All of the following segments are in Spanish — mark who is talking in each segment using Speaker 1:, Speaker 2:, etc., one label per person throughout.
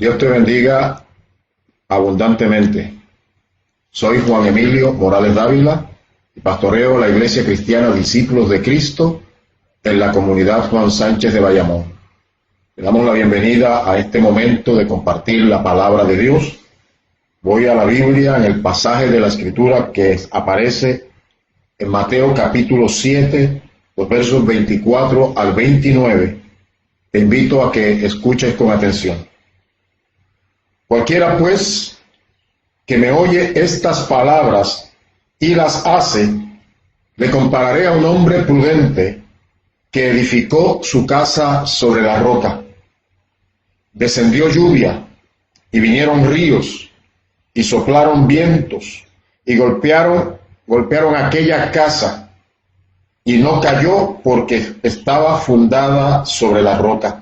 Speaker 1: Dios te bendiga abundantemente. Soy Juan Emilio Morales Dávila y pastoreo la Iglesia Cristiana Discípulos de Cristo en la comunidad Juan Sánchez de Bayamón. Le damos la bienvenida a este momento de compartir la palabra de Dios. Voy a la Biblia en el pasaje de la Escritura que aparece en Mateo capítulo 7, los versos 24 al 29. Te invito a que escuches con atención. Cualquiera, pues, que me oye estas palabras y las hace, le compararé a un hombre prudente que edificó su casa sobre la roca. Descendió lluvia, y vinieron ríos, y soplaron vientos, y golpearon aquella casa, y no cayó porque estaba fundada sobre la roca.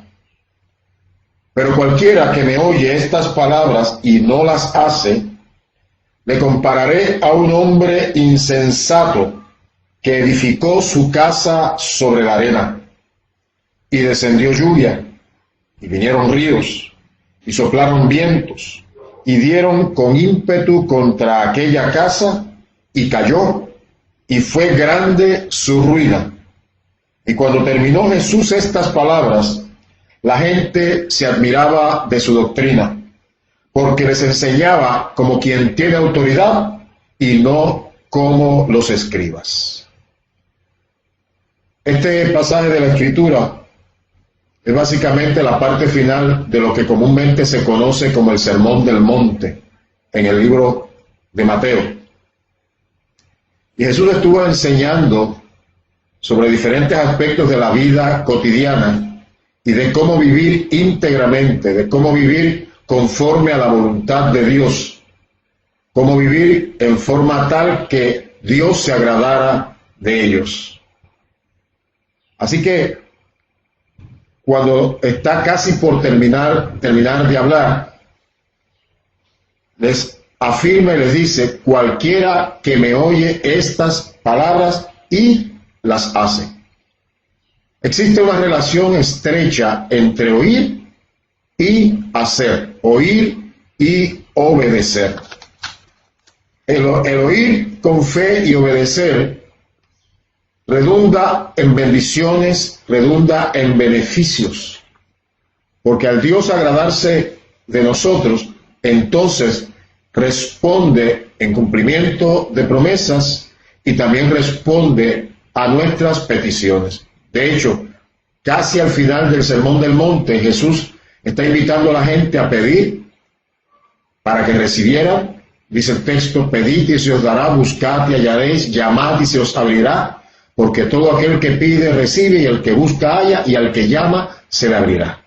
Speaker 1: Pero cualquiera que me oye estas palabras y no las hace, le compararé a un hombre insensato que edificó su casa sobre la arena. Y descendió lluvia, y vinieron ríos, y soplaron vientos, y dieron con ímpetu contra aquella casa, y cayó, y fue grande su ruina. Y cuando terminó Jesús estas palabras, la gente se admiraba de su doctrina, porque les enseñaba como quien tiene autoridad y no como los escribas. Este pasaje de la Escritura es básicamente la parte final de lo que comúnmente se conoce como el Sermón del Monte en el libro de Mateo. Y Jesús estuvo enseñando sobre diferentes aspectos de la vida cotidiana y de cómo vivir íntegramente, de cómo vivir conforme a la voluntad de Dios, cómo vivir en forma tal que Dios se agradara de ellos. Así que cuando está casi por terminar de hablar, les afirma y les dice: cualquiera que me oye estas palabras y las hace. Existe una relación estrecha entre oír y hacer, oír y obedecer. El oír con fe y obedecer redunda en bendiciones, redunda en beneficios, porque al Dios agradarse de nosotros, entonces responde en cumplimiento de promesas y también responde a nuestras peticiones. De hecho, casi al final del Sermón del Monte, Jesús está invitando a la gente a pedir para que recibiera. Dice el texto: pedid y se os dará, buscad y hallaréis, llamad y se os abrirá, porque todo aquel que pide recibe, y el que busca halla, y al que llama se le abrirá.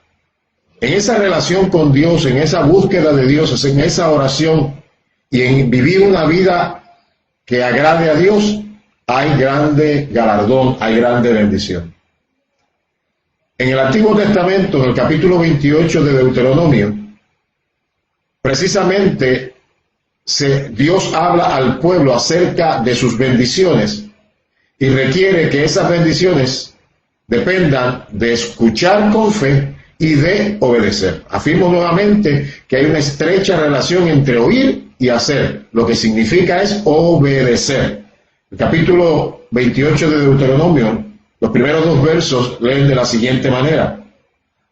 Speaker 1: En esa relación con Dios, en esa búsqueda de Dios, en esa oración y en vivir una vida que agrade a Dios, hay grande galardón, hay grande bendición. En el Antiguo Testamento, en el capítulo 28 de Deuteronomio, precisamente Dios habla al pueblo acerca de sus bendiciones y requiere que esas bendiciones dependan de escuchar con fe y de obedecer. Afirmo nuevamente que hay una estrecha relación entre oír y hacer. Lo que significa es obedecer. El capítulo 28 de Deuteronomio, los primeros 2 versos leen de la siguiente manera: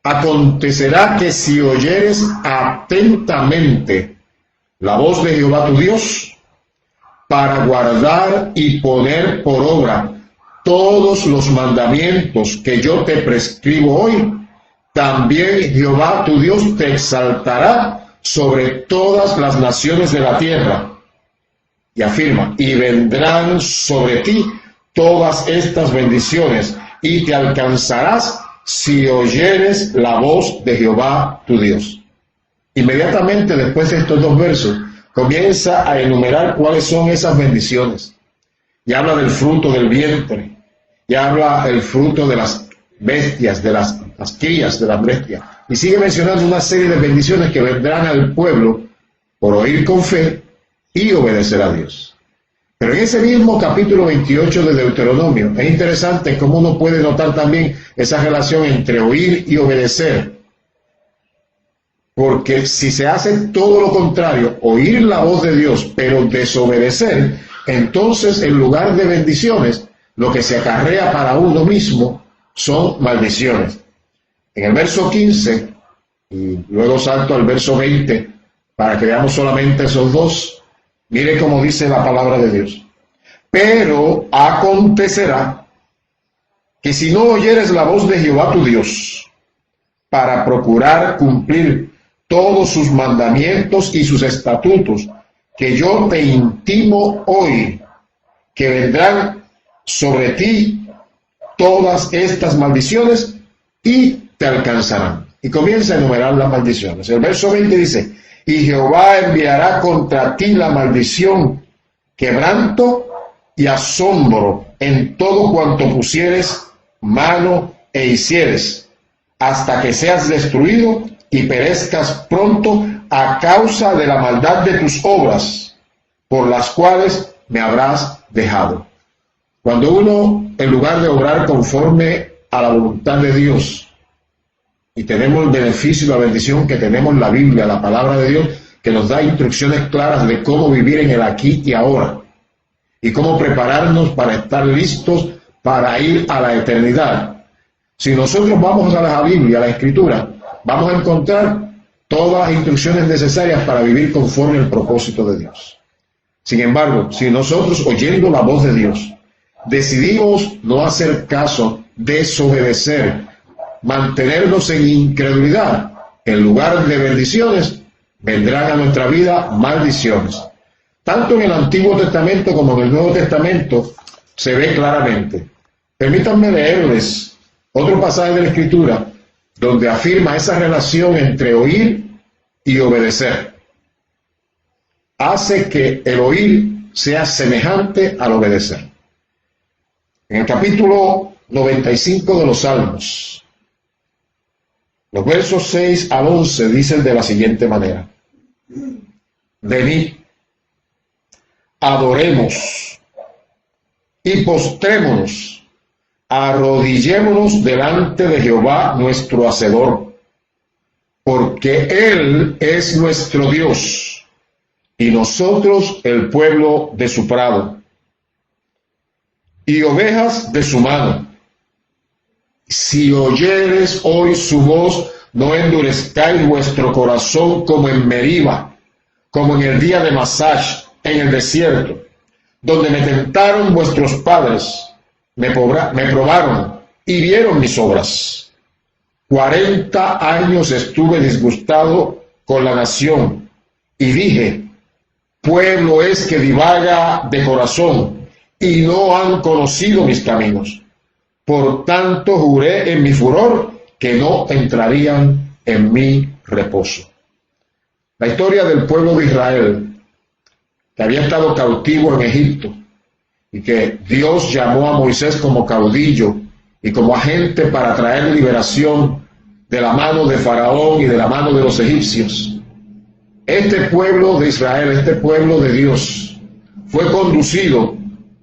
Speaker 1: acontecerá que si oyeres atentamente la voz de Jehová tu Dios, para guardar y poner por obra todos los mandamientos que yo te prescribo hoy, también Jehová tu Dios te exaltará sobre todas las naciones de la tierra. Y afirma: y vendrán sobre ti todas estas bendiciones, y te alcanzarás si oyeres la voz de Jehová tu Dios. Inmediatamente después de estos 2 versos, comienza a enumerar cuáles son esas bendiciones. Y habla del fruto del vientre, y habla del fruto de las bestias, de las crías de las bestias. Y sigue mencionando una serie de bendiciones que vendrán al pueblo por oír con fe y obedecer a Dios. Pero en ese mismo capítulo 28 de Deuteronomio, es interesante cómo uno puede notar también esa relación entre oír y obedecer. porque si se hace todo lo contrario, oír la voz de Dios, pero desobedecer, entonces en lugar de bendiciones, lo que se acarrea para uno mismo son maldiciones. En el verso 15, y luego salto al verso 20, para que veamos solamente esos dos, mire cómo dice la palabra de Dios. Pero acontecerá que si no oyeres la voz de Jehová tu Dios, para procurar cumplir todos sus mandamientos y sus estatutos, que yo te intimo hoy, que vendrán sobre ti todas estas maldiciones y te alcanzarán. Y comienza a enumerar las maldiciones. El verso 20 dice, y Jehová enviará contra ti la maldición, quebranto y asombro en todo cuanto pusieres mano e hicieres, hasta que seas destruido y perezcas pronto a causa de la maldad de tus obras, por las cuales me habrás dejado. Cuando uno, en lugar de obrar conforme a la voluntad de Dios, y tenemos el beneficio y la bendición que tenemos la Biblia, la palabra de Dios, que nos da instrucciones claras de cómo vivir en el aquí y ahora, y cómo prepararnos para estar listos para ir a la eternidad. Si nosotros vamos a la Biblia, a la Escritura, vamos a encontrar todas las instrucciones necesarias para vivir conforme al propósito de Dios. Sin embargo, si nosotros, oyendo la voz de Dios, decidimos no hacer caso, desobedecer, mantenernos en incredulidad, en lugar de bendiciones, vendrán a nuestra vida maldiciones. Tanto en el Antiguo Testamento como en el Nuevo Testamento se ve claramente. Permítanme leerles otro pasaje de la Escritura donde afirma esa relación entre oír y obedecer. Hace que el oír sea semejante al obedecer. En el capítulo 95 de los Salmos, los versos 6 al 11 dicen de la siguiente manera: venid, adoremos y postrémonos, arrodillémonos delante de Jehová nuestro Hacedor, porque Él es nuestro Dios, y nosotros el pueblo de su prado, y ovejas de su mano. Si oyereis hoy su voz, no endurezcáis vuestro corazón como en Meriba, como en el día de Masash, en el desierto, donde me tentaron vuestros padres, me probaron y vieron mis obras. 40 años estuve disgustado con la nación, y dije, pueblo es que divaga de corazón, y no han conocido mis caminos. Por tanto juré en mi furor que no entrarían en mi reposo. La historia del pueblo de Israel, que había estado cautivo en Egipto, y que Dios llamó a Moisés como caudillo y como agente para traer liberación de la mano de Faraón y de la mano de los egipcios. Este pueblo de Israel, este pueblo de Dios, fue conducido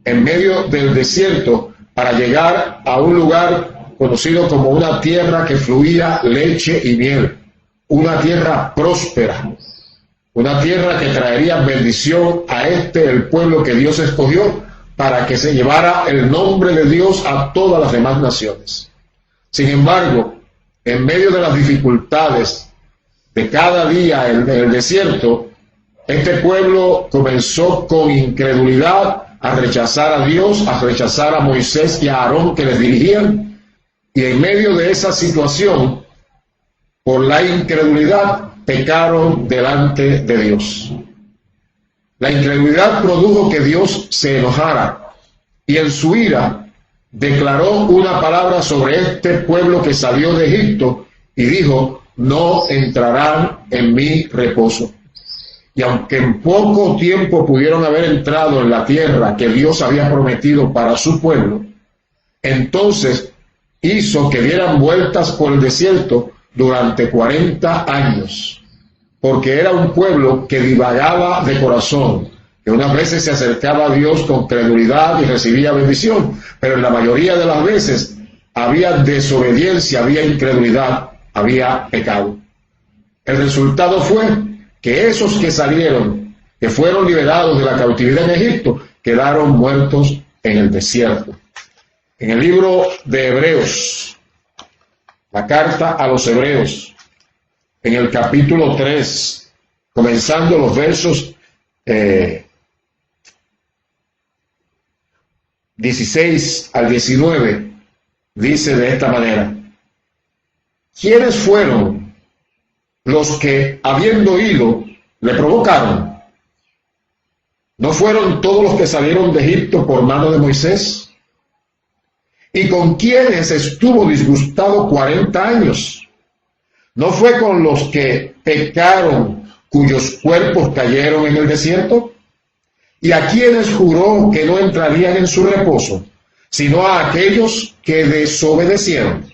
Speaker 1: en medio del desierto para llegar a un lugar conocido como una tierra que fluía leche y miel, una tierra próspera, una tierra que traería bendición a el pueblo que Dios escogió para que se llevara el nombre de Dios a todas las demás naciones. Sin embargo, en medio de las dificultades de cada día en el desierto, este pueblo comenzó con incredulidad a rechazar a Dios, a rechazar a Moisés y a Aarón que les dirigían, y en medio de esa situación, por la incredulidad, pecaron delante de Dios. La incredulidad produjo que Dios se enojara, y en su ira declaró una palabra sobre este pueblo que salió de Egipto, y dijo, no entrarán en mi reposo. Y aunque en poco tiempo pudieron haber entrado en la tierra que Dios había prometido para su pueblo, entonces hizo que dieran vueltas por el desierto durante 40 años, porque era un pueblo que divagaba de corazón, que unas veces se acercaba a Dios con credulidad y recibía bendición, pero en la mayoría de las veces había desobediencia, había incredulidad, había pecado. El resultado fue que esos que salieron, que fueron liberados de la cautividad en Egipto, quedaron muertos en el desierto. En el libro de Hebreos, la carta a los Hebreos, en el capítulo 3, comenzando los versos 16 al 19, dice de esta manera: ¿quiénes fueron los que, habiendo oído, le provocaron? ¿No fueron todos los que salieron de Egipto por mano de Moisés? ¿Y con quiénes estuvo disgustado 40 años? ¿No fue con los que pecaron, cuyos cuerpos cayeron en el desierto? ¿Y a quienes juró que no entrarían en su reposo, sino a aquellos que desobedecieron?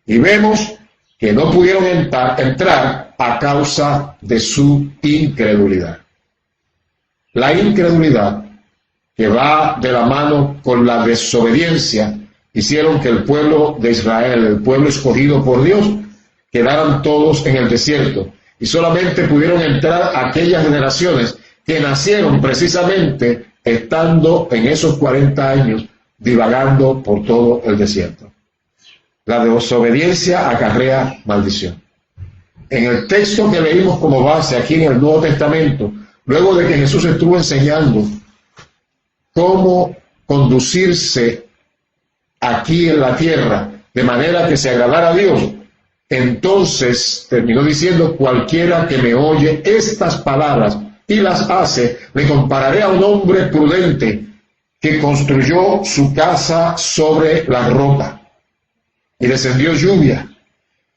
Speaker 1: Y vemos que no pudieron entrar a causa de su incredulidad. La incredulidad, que va de la mano con la desobediencia, hicieron que el pueblo de Israel, el pueblo escogido por Dios, quedaran todos en el desierto, y solamente pudieron entrar aquellas generaciones que nacieron precisamente estando en esos 40 años divagando por todo el desierto. La desobediencia acarrea maldición. En el texto que leímos como base aquí en el Nuevo Testamento, luego de que Jesús estuvo enseñando cómo conducirse aquí en la tierra de manera que se agradara a Dios, entonces terminó diciendo: cualquiera que me oye estas palabras y las hace, le compararé a un hombre prudente que construyó su casa sobre la roca. Y descendió lluvia,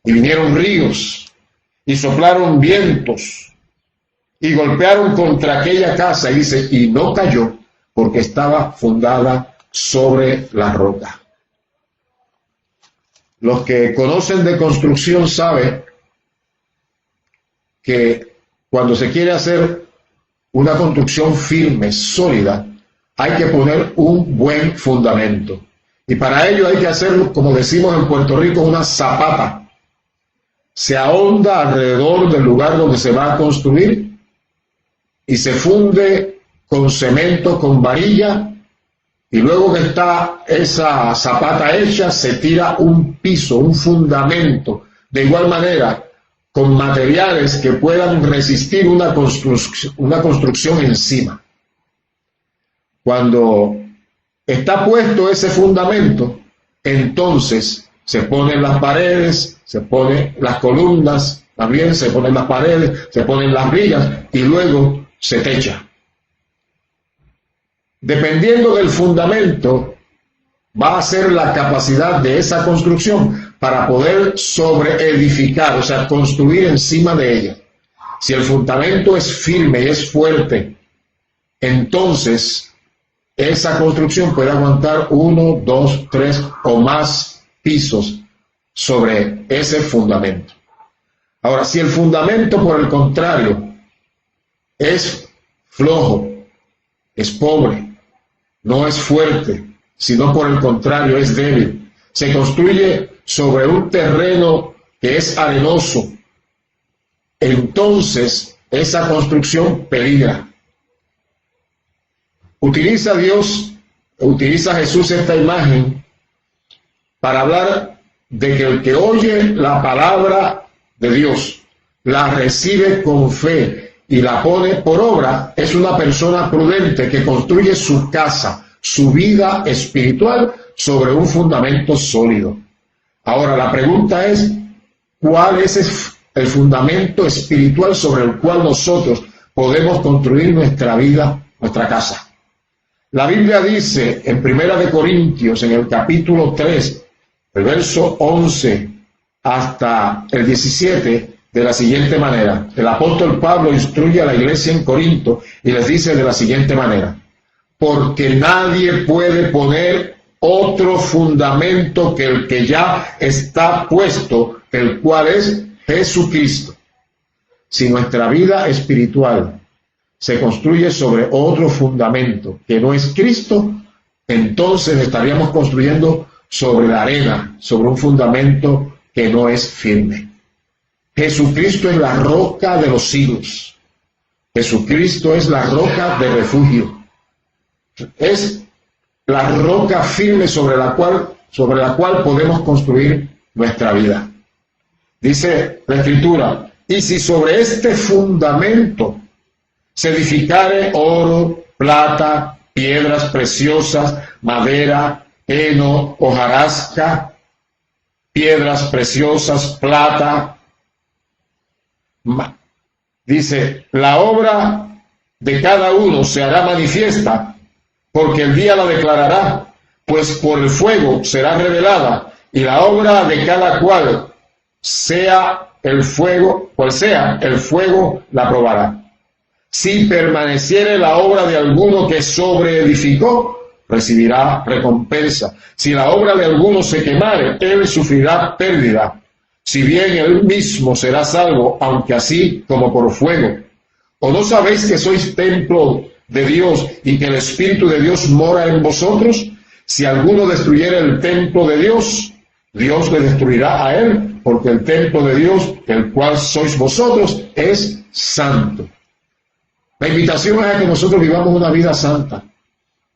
Speaker 1: y vinieron ríos, y soplaron vientos, y golpearon contra aquella casa, y dice, y no cayó, porque estaba fundada sobre la roca. Los que conocen de construcción saben que cuando se quiere hacer una construcción firme, sólida, hay que poner un buen fundamento. Y para ello hay que hacer, como decimos en Puerto Rico, una zapata. Se ahonda alrededor del lugar donde se va a construir y se funde con cemento, con varilla, y luego que está esa zapata hecha, se tira un piso, un fundamento, de igual manera, con materiales que puedan resistir una construcción encima. Cuando está puesto ese fundamento, entonces se ponen las paredes, se ponen las columnas, también se ponen las paredes, se ponen las vigas y luego se techa. Dependiendo del fundamento, va a ser la capacidad de esa construcción para poder sobreedificar, o sea, construir encima de ella. Si el fundamento es firme y es fuerte, entonces esa construcción puede aguantar 1, 2, 3 o más pisos sobre ese fundamento. Ahora, si el fundamento, por el contrario, es flojo, es pobre, no es fuerte, sino por el contrario es débil, se construye sobre un terreno que es arenoso, entonces esa construcción peligra. Utiliza Jesús esta imagen para hablar de que el que oye la palabra de Dios, la recibe con fe y la pone por obra, es una persona prudente que construye su casa, su vida espiritual sobre un fundamento sólido. Ahora, la pregunta es, ¿cuál es el fundamento espiritual sobre el cual nosotros podemos construir nuestra vida, nuestra casa? La Biblia dice en 1 Corintios, en el capítulo 3, el verso 11 hasta el 17, de la siguiente manera. El apóstol Pablo instruye a la iglesia en Corinto y les dice de la siguiente manera: porque nadie puede poner otro fundamento que el que ya está puesto, el cual es Jesucristo. Si nuestra vida espiritual se construye sobre otro fundamento que no es Cristo, entonces estaríamos construyendo sobre la arena, sobre un fundamento que no es firme. Jesucristo es la roca de los siglos. Jesucristo es la roca de refugio. Es la roca firme sobre la cual podemos construir nuestra vida. Dice la Escritura, y si sobre este fundamento se edificare oro, plata, piedras preciosas, madera, heno, hojarasca, piedras preciosas, plata, dice, la obra de cada uno se hará manifiesta, porque el día la declarará, pues por el fuego será revelada, y la obra de cada cual sea el fuego, cual sea el fuego, la probará. Si permaneciere la obra de alguno que sobreedificó, recibirá recompensa. Si la obra de alguno se quemare, él sufrirá pérdida. Si bien él mismo será salvo, aunque así como por fuego. ¿O no sabéis que sois templo de Dios y que el Espíritu de Dios mora en vosotros? Si alguno destruyere el templo de Dios, Dios le destruirá a él, porque el templo de Dios, el cual sois vosotros, es santo. La invitación es a que nosotros vivamos una vida santa,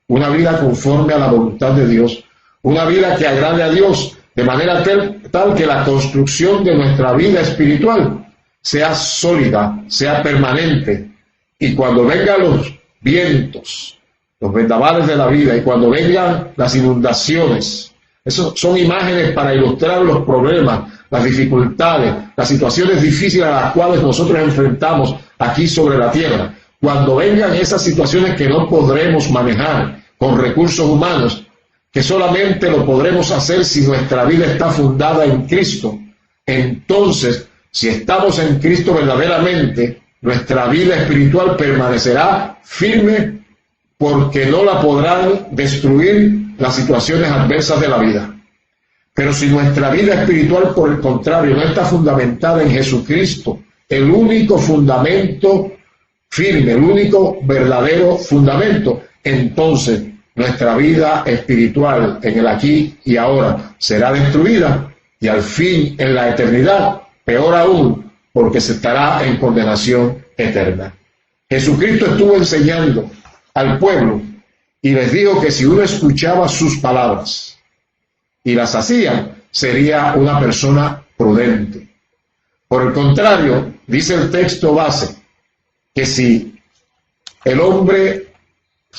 Speaker 1: una vida conforme a la voluntad de Dios, una vida que agrade a Dios, de manera tal que la construcción de nuestra vida espiritual sea sólida, sea permanente, y cuando vengan los vientos, los vendavales de la vida, y cuando vengan las inundaciones, esos son imágenes para ilustrar los problemas, las dificultades, las situaciones difíciles a las cuales nosotros enfrentamos aquí sobre la tierra. Cuando vengan esas situaciones que no podremos manejar con recursos humanos, que solamente lo podremos hacer si nuestra vida está fundada en Cristo, entonces, si estamos en Cristo verdaderamente, nuestra vida espiritual permanecerá firme, porque no la podrán destruir las situaciones adversas de la vida. Pero si nuestra vida espiritual, por el contrario, no está fundamentada en Jesucristo, el único fundamento firme, el único verdadero fundamento, entonces nuestra vida espiritual en el aquí y ahora será destruida, y al fin en la eternidad, peor aún, porque se estará en condenación eterna. Jesucristo estuvo enseñando al pueblo y les dijo que si uno escuchaba sus palabras y las hacía, sería una persona prudente. Por el contrario, dice el texto base, que si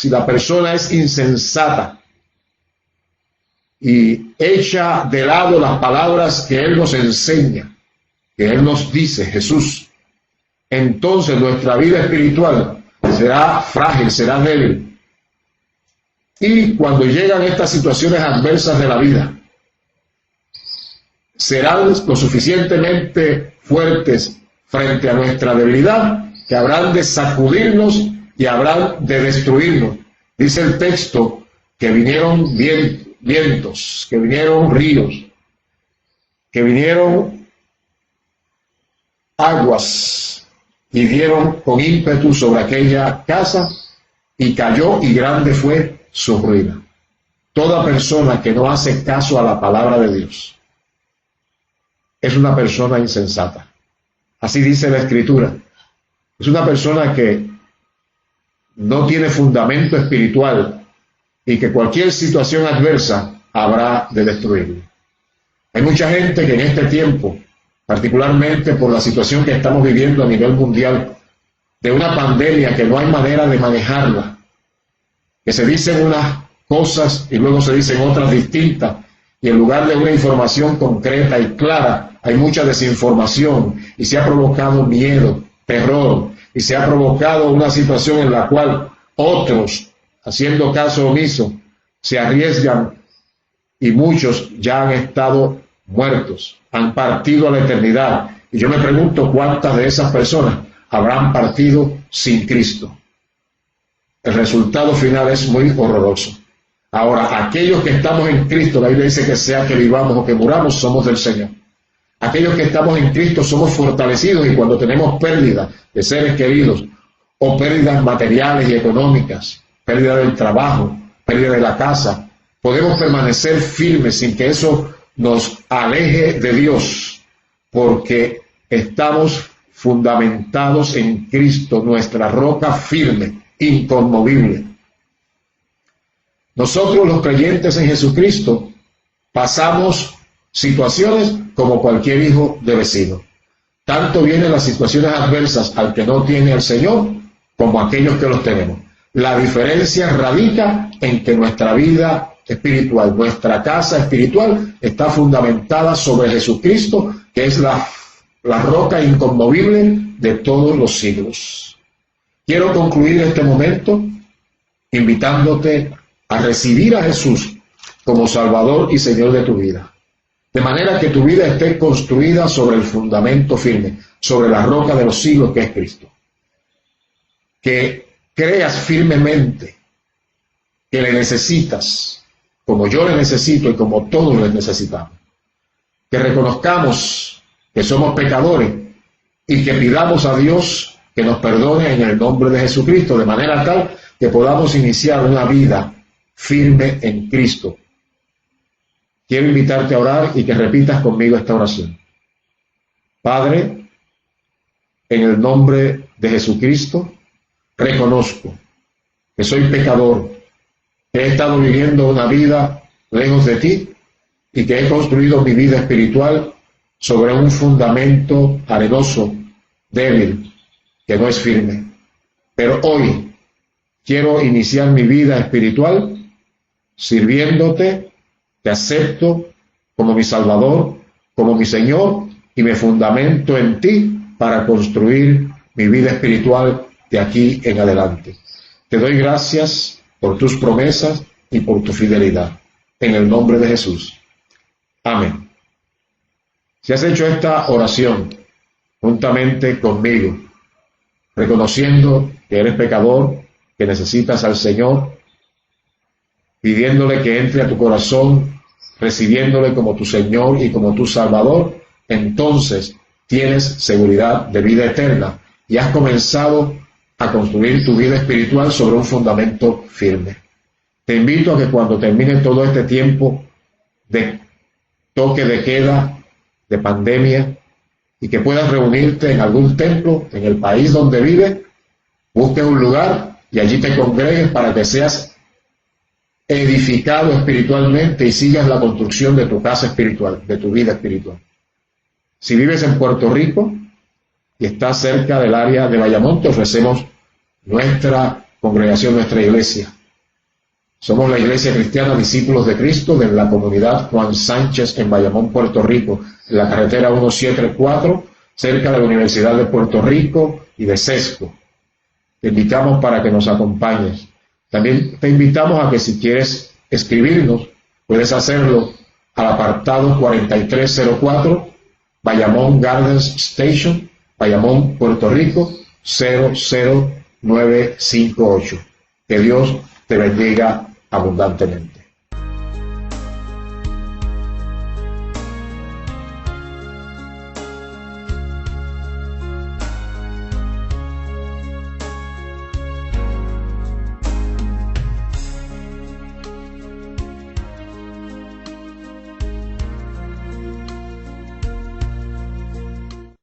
Speaker 1: la persona es insensata y echa de lado las palabras que Él nos enseña, que Él nos dice, Jesús, entonces nuestra vida espiritual será frágil, será débil. Y cuando llegan estas situaciones adversas de la vida, serán lo suficientemente fuertes frente a nuestra debilidad, que habrán de sacudirnos y habrán de destruirnos. Dice el texto que vinieron vientos, que vinieron ríos, que vinieron aguas y dieron con ímpetu sobre aquella casa, y cayó, y grande fue su ruina. Toda persona que no hace caso a la palabra de Dios es una persona insensata. Así dice la Escritura. Es una persona que no tiene fundamento espiritual y que cualquier situación adversa habrá de destruirlo. Hay mucha gente que en este tiempo, particularmente por la situación que estamos viviendo a nivel mundial, de una pandemia que no hay manera de manejarla, que se dicen unas cosas y luego se dicen otras distintas, y en lugar de una información concreta y clara, hay mucha desinformación, y se ha provocado miedo, terror, y se ha provocado una situación en la cual otros, haciendo caso omiso, se arriesgan, y muchos ya han estado muertos, han partido a la eternidad. Y yo me pregunto cuántas de esas personas habrán partido sin Cristo. El resultado final es muy horroroso. Ahora, aquellos que estamos en Cristo, la Biblia dice que sea que vivamos o que muramos, somos del Señor. Aquellos que estamos en Cristo somos fortalecidos, y cuando tenemos pérdida de seres queridos o pérdidas materiales y económicas, pérdida del trabajo, pérdida de la casa, podemos permanecer firmes sin que eso nos aleje de Dios, porque estamos fundamentados en Cristo, nuestra roca firme, inconmovible. Nosotros los creyentes en Jesucristo pasamos situaciones como cualquier hijo de vecino. Tanto vienen las situaciones adversas al que no tiene al Señor como a aquellos que los tenemos. La diferencia radica en que nuestra vida espiritual, nuestra casa espiritual está fundamentada sobre Jesucristo, que es la roca inconmovible de todos los siglos. Quiero concluir este momento invitándote a recibir a Jesús como Salvador y Señor de tu vida, de manera que tu vida esté construida sobre el fundamento firme, sobre la roca de los siglos que es Cristo. Que creas firmemente que le necesitas, como yo le necesito y como todos le necesitamos. Que reconozcamos que somos pecadores y que pidamos a Dios que nos perdone en el nombre de Jesucristo, de manera tal que podamos iniciar una vida firme en Cristo. Quiero invitarte a orar y que repitas conmigo esta oración. Padre, en el nombre de Jesucristo, reconozco que soy pecador, que he estado viviendo una vida lejos de ti y que he construido mi vida espiritual sobre un fundamento arenoso, débil, que no es firme. Pero hoy quiero iniciar mi vida espiritual sirviéndote. Te acepto como mi Salvador, como mi Señor, y me fundamento en ti para construir mi vida espiritual de aquí en adelante. Te doy gracias por tus promesas y por tu fidelidad. En el nombre de Jesús. Amén. Si has hecho esta oración juntamente conmigo, reconociendo que eres pecador, que necesitas al Señor, pidiéndole que entre a tu corazón, recibiéndole como tu Señor y como tu Salvador, entonces tienes seguridad de vida eterna y has comenzado a construir tu vida espiritual sobre un fundamento firme. Te invito a que cuando termine todo este tiempo de toque de queda, de pandemia, y que puedas reunirte en algún templo en el país donde vives, busques un lugar y allí te congregues para que seas edificado espiritualmente y sigas la construcción de tu casa espiritual, de tu vida espiritual. Si vives en Puerto Rico y estás cerca del área de Bayamón, te ofrecemos nuestra congregación, nuestra iglesia. Somos la Iglesia Cristiana Discípulos de Cristo de la comunidad Juan Sánchez en Bayamón, Puerto Rico, en la carretera 174, cerca de la Universidad de Puerto Rico y de Sesco. Te invitamos para que nos acompañes. También te invitamos a que si quieres escribirnos, puedes hacerlo al apartado 4304, Bayamón Gardens Station, Bayamón, Puerto Rico, 00958. Que Dios te bendiga abundantemente.